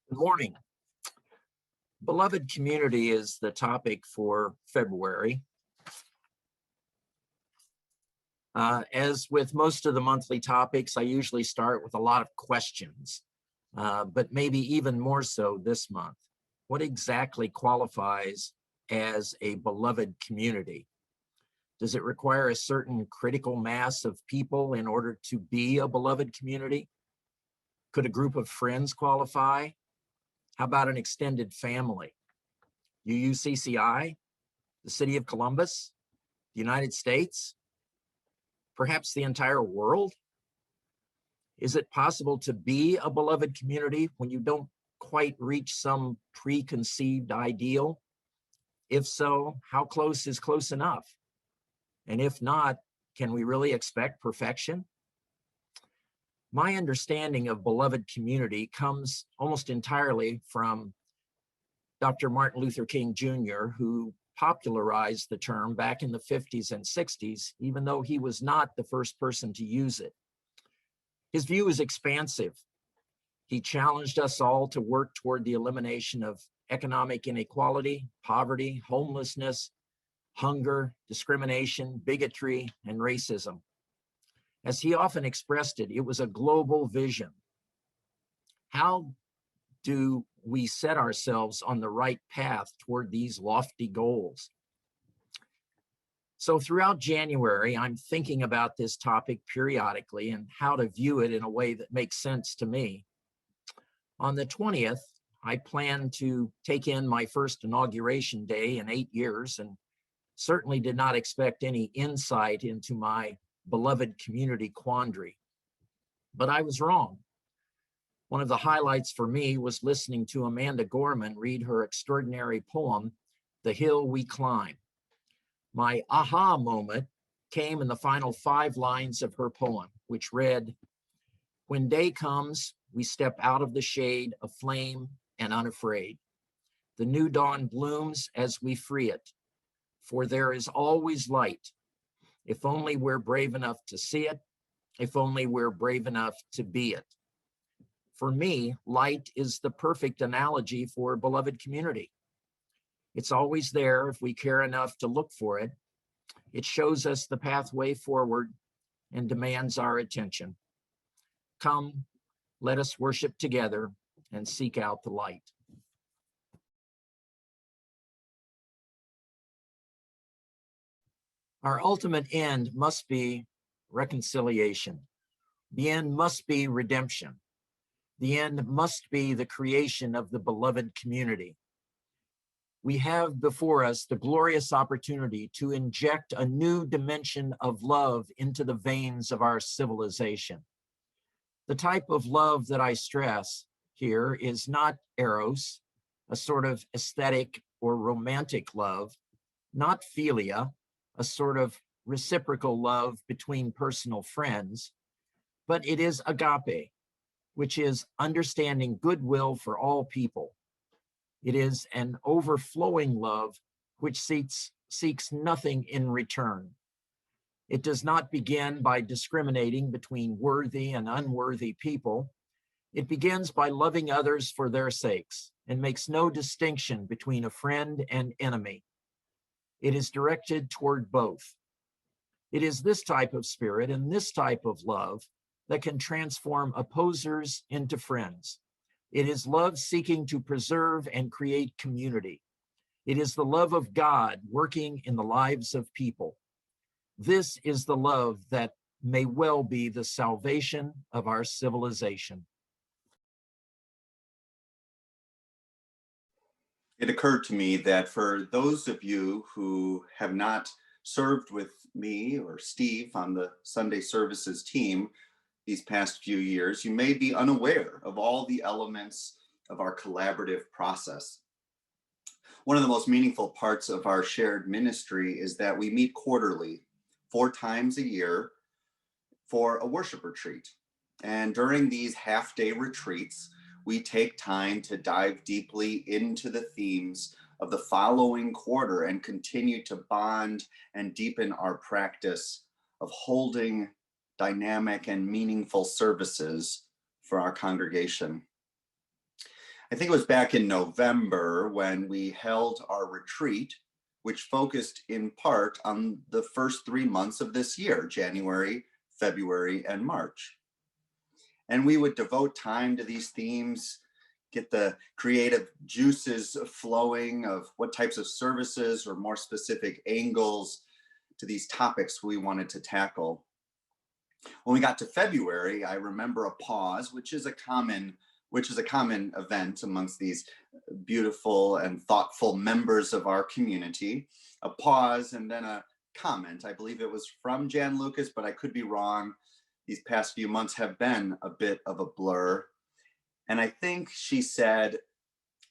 Good morning. Beloved community is the topic for February. As with most of the monthly topics, I usually start with a lot of questions, but maybe even more so this month. What exactly qualifies as a beloved community? Does it require a certain critical mass of people in order to be a beloved community? Could a group of friends qualify? How about an extended family? UUCCI, the city of Columbus, the United States, perhaps the entire world? Is it possible to be a beloved community when you don't quite reach some preconceived ideal? If so, how close is close enough? And if not, can we really expect perfection? My understanding of beloved community comes almost entirely from Dr. Martin Luther King Jr., who popularized the term back in the 50s and 60s, even though he was not the first person to use it. His view is expansive. He challenged us all to work toward the elimination of economic inequality, poverty, homelessness, hunger, discrimination, bigotry, and racism. As he often expressed it, it was a global vision. How do we set ourselves on the right path toward these lofty goals? So throughout January, I'm thinking about this topic periodically and how to view it in a way that makes sense to me. On the 20th, I plan to take in my first inauguration day in 8 years, and certainly did not expect any insight into my beloved community quandary. But I was wrong. One of the highlights for me was listening to Amanda Gorman read her extraordinary poem, The Hill We Climb. My aha moment came in the final 5 lines of her poem, which read, "When day comes, we step out of the shade, aflame and unafraid. The new dawn blooms as we free it, for there is always light, if only we're brave enough to see it, if only we're brave enough to be it." For me, light is the perfect analogy for beloved community. It's always there if we care enough to look for it. It shows us the pathway forward and demands our attention. Come, let us worship together and seek out the light. Our ultimate end must be reconciliation. The end must be redemption. The end must be the creation of the beloved community. We have before us the glorious opportunity to inject a new dimension of love into the veins of our civilization. The type of love that I stress here is not eros, a sort of aesthetic or romantic love, not philia, a sort of reciprocal love between personal friends, but it is agape, which is understanding goodwill for all people. It is an overflowing love which seeks nothing in return. It does not begin by discriminating between worthy and unworthy people. It begins by loving others for their sakes and makes no distinction between a friend and enemy. It is directed toward both. It is this type of spirit and this type of love that can transform opposers into friends. It is love seeking to preserve and create community. It is the love of God working in the lives of people. This is the love that may well be the salvation of our civilization. It occurred to me that for those of you who have not served with me or Steve on the Sunday services team these past few years, you may be unaware of all the elements of our collaborative process. One of the most meaningful parts of our shared ministry is that we meet quarterly, 4 times a year, for a worship retreat. And during these half-day retreats, we take time to dive deeply into the themes of the following quarter and continue to bond and deepen our practice of holding dynamic and meaningful services for our congregation. I think it was back in November when we held our retreat, which focused in part on the first 3 months of this year, January, February, and March. And we would devote time to these themes, get the creative juices flowing of what types of services or more specific angles to these topics we wanted to tackle. When we got to February, I remember a pause, which is a common event amongst these beautiful and thoughtful members of our community. A pause and then a comment. I believe it was from Jan Lucas, but I could be wrong. These past few months have been a bit of a blur. And I think she said,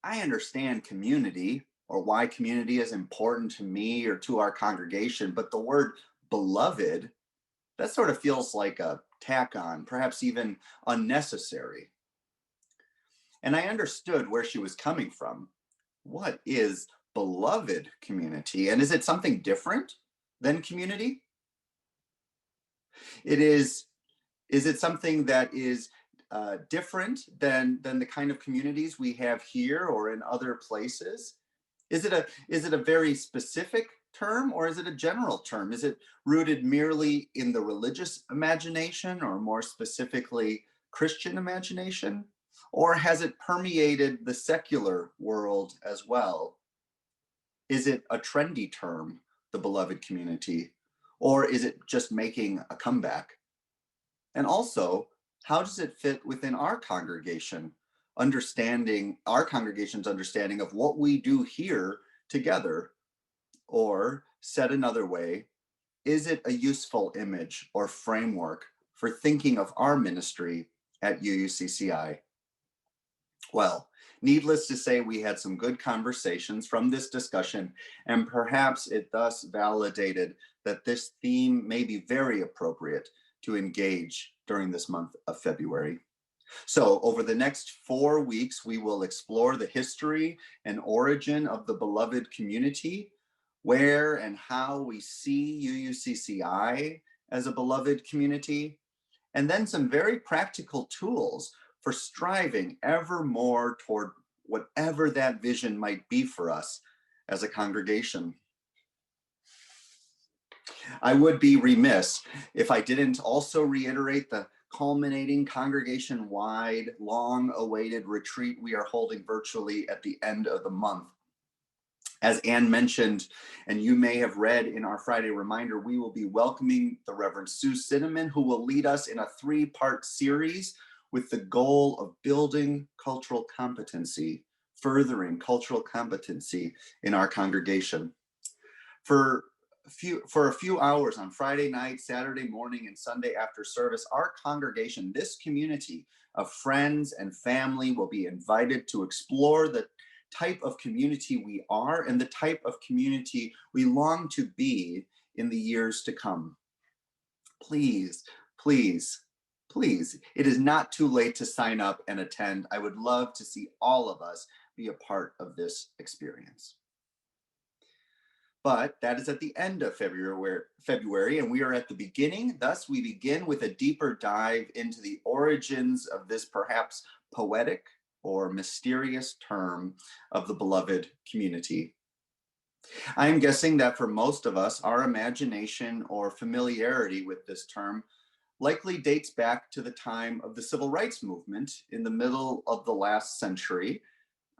I understand community or why community is important to me or to our congregation, but the word beloved, that sort of feels like a tack on, perhaps even unnecessary. And I understood where she was coming from. What is beloved community? And is it something different than community? Is it something that is different than the kind of communities we have here or in other places? Is it a very specific term or is it a general term? Is it rooted merely in the religious imagination or more specifically Christian imagination? Or has it permeated the secular world as well? Is it a trendy term, the beloved community? Or is it just making a comeback? And also, how does it fit within our congregation, our congregation's understanding of what we do here together? Or said another way, is it a useful image or framework for thinking of our ministry at UUCCI? Well, needless to say, we had some good conversations from this discussion, and perhaps it thus validated that this theme may be very appropriate to engage during this month of February. So over the next 4 weeks, we will explore the history and origin of the beloved community, where and how we see UUCCI as a beloved community, and then some very practical tools for striving ever more toward whatever that vision might be for us as a congregation. I would be remiss if I didn't also reiterate the culminating congregation-wide, long-awaited retreat we are holding virtually at the end of the month. As Ann mentioned, and you may have read in our Friday reminder, we will be welcoming the Reverend Sue Cinnamon, who will lead us in a 3-part series with the goal of building cultural competency, furthering cultural competency in our congregation. For a few hours on Friday night, Saturday morning, and Sunday after service, our congregation, this community of friends and family, will be invited to explore the type of community we are and the type of community we long to be in the years to come. Please, please, please, it is not too late to sign up and attend. I would love to see all of us be a part of this experience. But that is at the end of February, and we are at the beginning. Thus, we begin with a deeper dive into the origins of this perhaps poetic or mysterious term of the beloved community. I am guessing that for most of us, our imagination or familiarity with this term likely dates back to the time of the civil rights movement in the middle of the last century,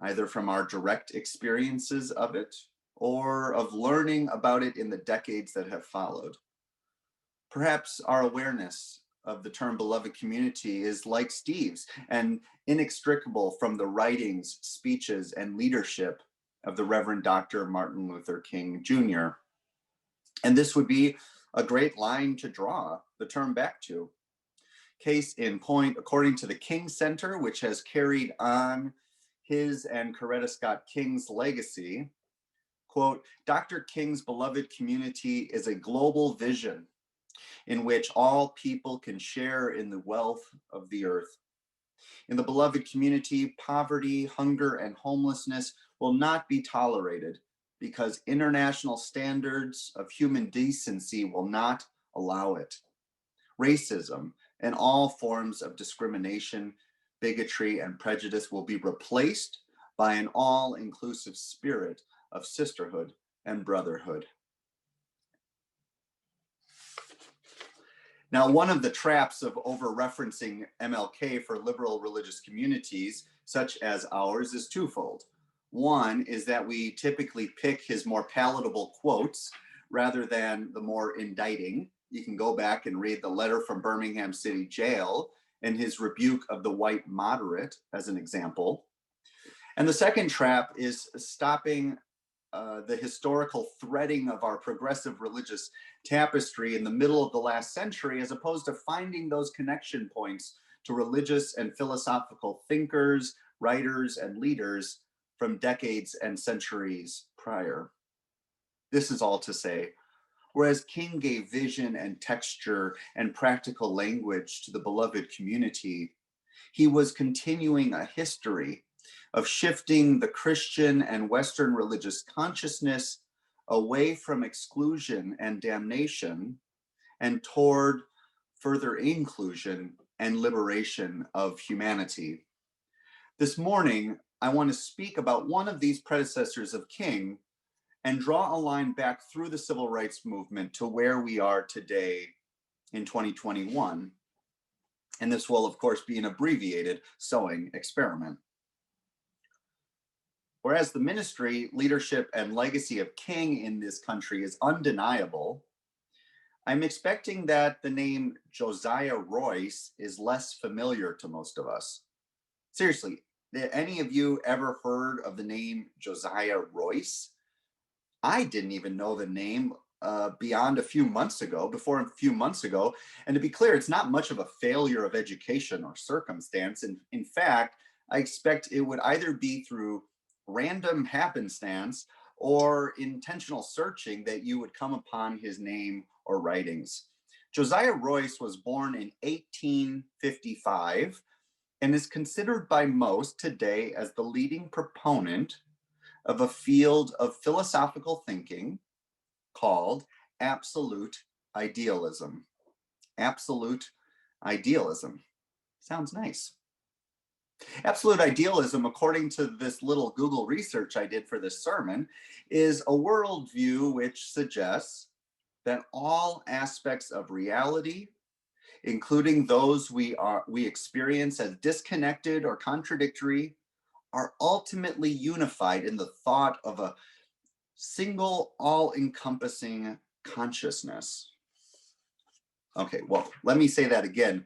either from our direct experiences of it or of learning about it in the decades that have followed. Perhaps our awareness of the term beloved community is like Steve's and inextricable from the writings, speeches, and leadership of the Reverend Dr. Martin Luther King Jr. And this would be a great line to draw the term back to. Case in point, according to the King Center, which has carried on his and Coretta Scott King's legacy, quote, Dr. King's beloved community is a global vision in which all people can share in the wealth of the earth. In the beloved community, poverty, hunger, and homelessness will not be tolerated because international standards of human decency will not allow it. Racism and all forms of discrimination, bigotry, and prejudice will be replaced by an all-inclusive spirit of sisterhood and brotherhood. Now, one of the traps of over-referencing MLK for liberal religious communities, such as ours, is twofold. One is that we typically pick his more palatable quotes rather than the more indicting. You can go back and read the letter from Birmingham City Jail and his rebuke of the white moderate as an example. And the second trap is stopping the historical threading of our progressive religious tapestry in the middle of the last century, as opposed to finding those connection points to religious and philosophical thinkers, writers, and leaders from decades and centuries prior. This is all to say, whereas King gave vision and texture and practical language to the beloved community, he was continuing a history of shifting the Christian and Western religious consciousness away from exclusion and damnation and toward further inclusion and liberation of humanity. This morning, I want to speak about one of these predecessors of King and draw a line back through the civil rights movement to where we are today in 2021. And this will, of course, be an abbreviated sewing experiment. Whereas the ministry, leadership, and legacy of King in this country is undeniable, I'm expecting that the name Josiah Royce is less familiar to most of us. Seriously, did any of you ever heard of the name Josiah Royce? I didn't even know the name before a few months ago. And to be clear, it's not much of a failure of education or circumstance. And in fact, I expect it would either be through random happenstance or intentional searching that you would come upon his name or writings. Josiah Royce was born in 1855 and is considered by most today as the leading proponent of a field of philosophical thinking called absolute idealism. Absolute idealism. Sounds nice. Absolute idealism, according to this little Google research I did for this sermon, is a worldview which suggests that all aspects of reality, including those we experience as disconnected or contradictory, are ultimately unified in the thought of a single, all-encompassing consciousness. Okay, well, let me say that again.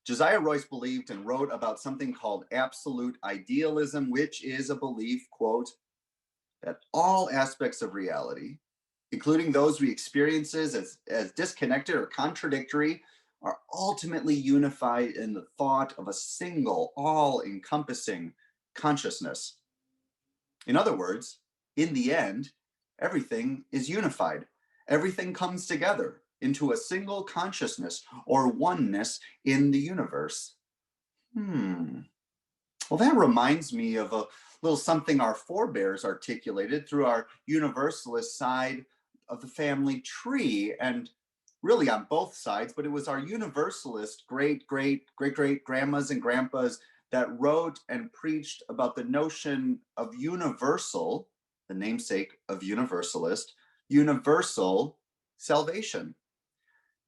Josiah Royce believed and wrote about something called absolute idealism, which is a belief, quote, that all aspects of reality, including those we experience as disconnected or contradictory, are ultimately unified in the thought of a single, all-encompassing consciousness. In other words, in the end, everything is unified. Everything comes together into a single consciousness or oneness in the universe. Well, that reminds me of a little something our forebears articulated through our universalist side of the family tree, and really on both sides, but it was our universalist great grandmas and grandpas that wrote and preached about the notion of universal, the namesake of universalist, universal salvation.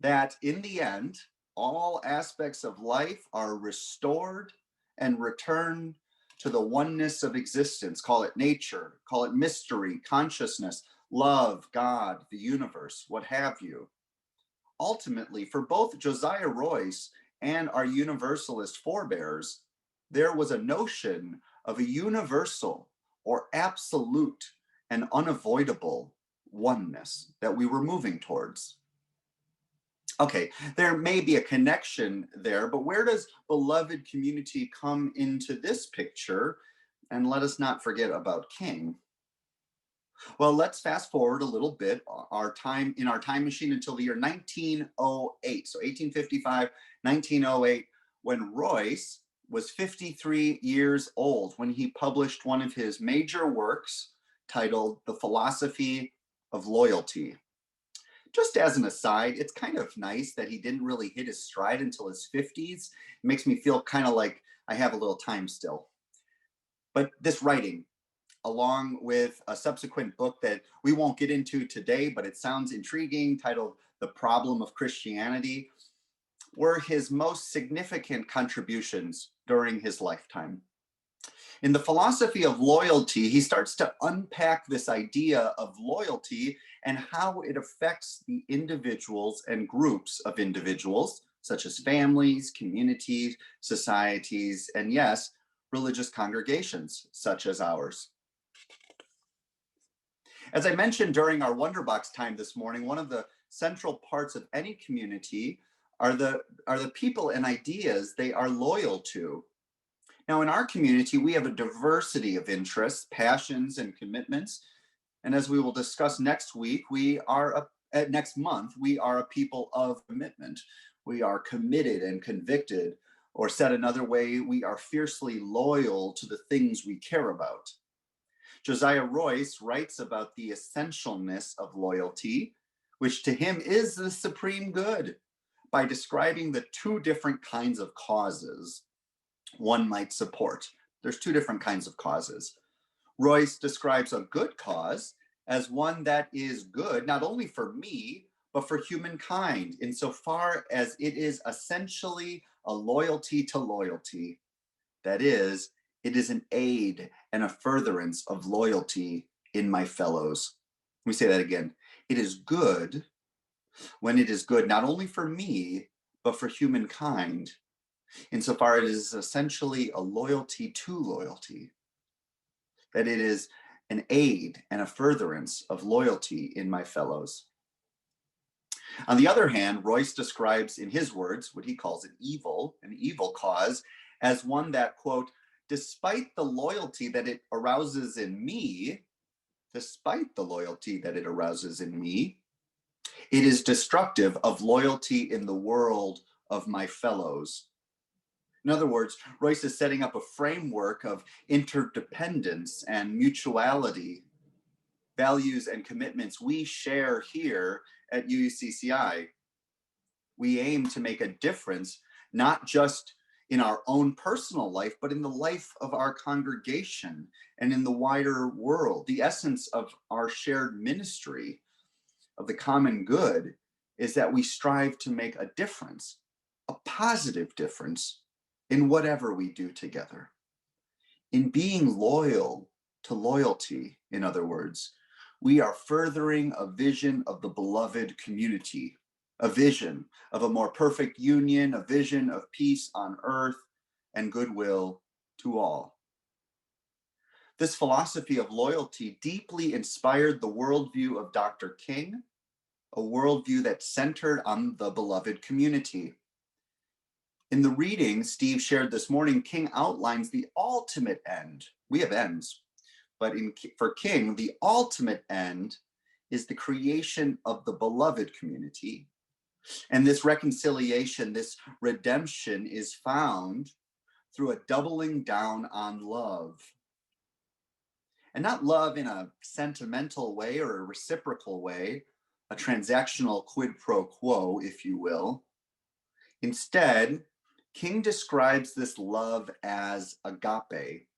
That in the end, all aspects of life are restored and returned to the oneness of existence. Call it nature, call it mystery, consciousness, love, God, the universe, what have you. Ultimately, for both Josiah Royce and our universalist forebears, there was a notion of a universal or absolute and unavoidable oneness that we were moving towards. Okay, there may be a connection there, but where does beloved community come into this picture? And let us not forget about King. Well, let's fast forward a little bit our time machine until the year 1908. So 1855, 1908, when Royce was 53 years old, when he published one of his major works titled The Philosophy of Loyalty. Just as an aside, it's kind of nice that he didn't really hit his stride until his 50s. It makes me feel kind of like I have a little time still. But this writing, along with a subsequent book that we won't get into today, but it sounds intriguing, titled The Problem of Christianity, were his most significant contributions during his lifetime. In the philosophy of loyalty, he starts to unpack this idea of loyalty and how it affects the individuals and groups of individuals, such as families, communities, societies, and yes, religious congregations such as ours. As I mentioned during our Wonderbox time this morning, one of the central parts of any community are the people and ideas they are loyal to. Now, in our community, we have a diversity of interests, passions, and commitments. And as we will discuss next week, next month, we are a people of commitment. We are committed and convicted, or said another way, we are fiercely loyal to the things we care about. Josiah Royce writes about the essentialness of loyalty, which to him is the supreme good, by describing the two different kinds of causes one might support. There's two different kinds of causes. Royce describes a good cause as one that is good, not only for me, but for humankind, insofar as it is essentially a loyalty to loyalty. That is, it is an aid and a furtherance of loyalty in my fellows. Let me say that again. It is good when it is good, not only for me, but for humankind, insofar it is essentially a loyalty to loyalty, that it is an aid and a furtherance of loyalty in my fellows. On the other hand, Royce describes in his words what he calls an evil cause, as one that, quote, despite the loyalty that it arouses in me, it is destructive of loyalty in the world of my fellows. In other words, Royce is setting up a framework of interdependence and mutuality, values and commitments we share here at UUCCI. We aim to make a difference, not just in our own personal life, but in the life of our congregation and in the wider world. The essence of our shared ministry of the common good is that we strive to make a difference, a positive difference, in whatever we do together. In being loyal to loyalty, in other words, we are furthering a vision of the beloved community, a vision of a more perfect union, a vision of peace on earth and goodwill to all. This philosophy of loyalty deeply inspired the worldview of Dr. King, a worldview that centered on the beloved community. In the reading Steve shared this morning, King outlines the ultimate end. We have ends, but for King, the ultimate end is the creation of the beloved community. And this reconciliation, this redemption is found through a doubling down on love. And not love in a sentimental way or a reciprocal way, a transactional quid pro quo, if you will. Instead, King describes this love as agape,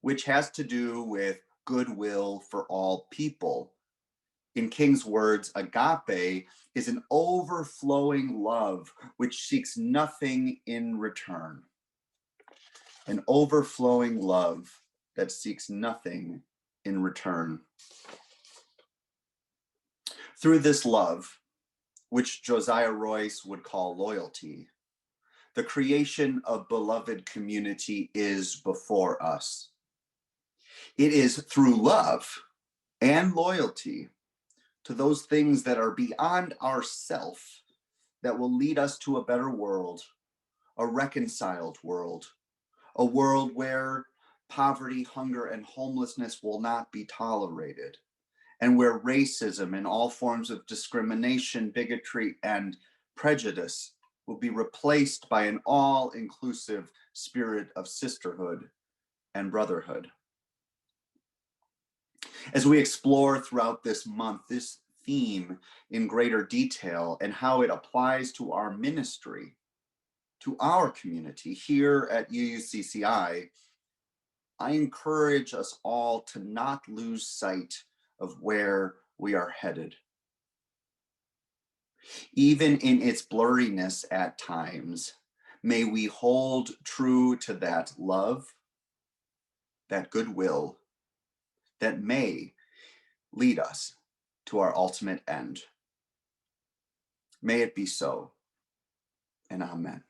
which has to do with goodwill for all people. In King's words, agape is an overflowing love which seeks nothing in return. An overflowing love that seeks nothing in return. Through this love, which Josiah Royce would call loyalty, the creation of beloved community is before us. It is through love and loyalty to those things that are beyond ourself that will lead us to a better world, a reconciled world, a world where poverty, hunger, and homelessness will not be tolerated, and where racism and all forms of discrimination, bigotry, and prejudice will be replaced by an all-inclusive spirit of sisterhood and brotherhood. As we explore throughout this month, this theme in greater detail and how it applies to our ministry, to our community here at UUCCI, I encourage us all to not lose sight of where we are headed. Even in its blurriness at times, may we hold true to that love, that goodwill that may lead us to our ultimate end. May it be so, and amen.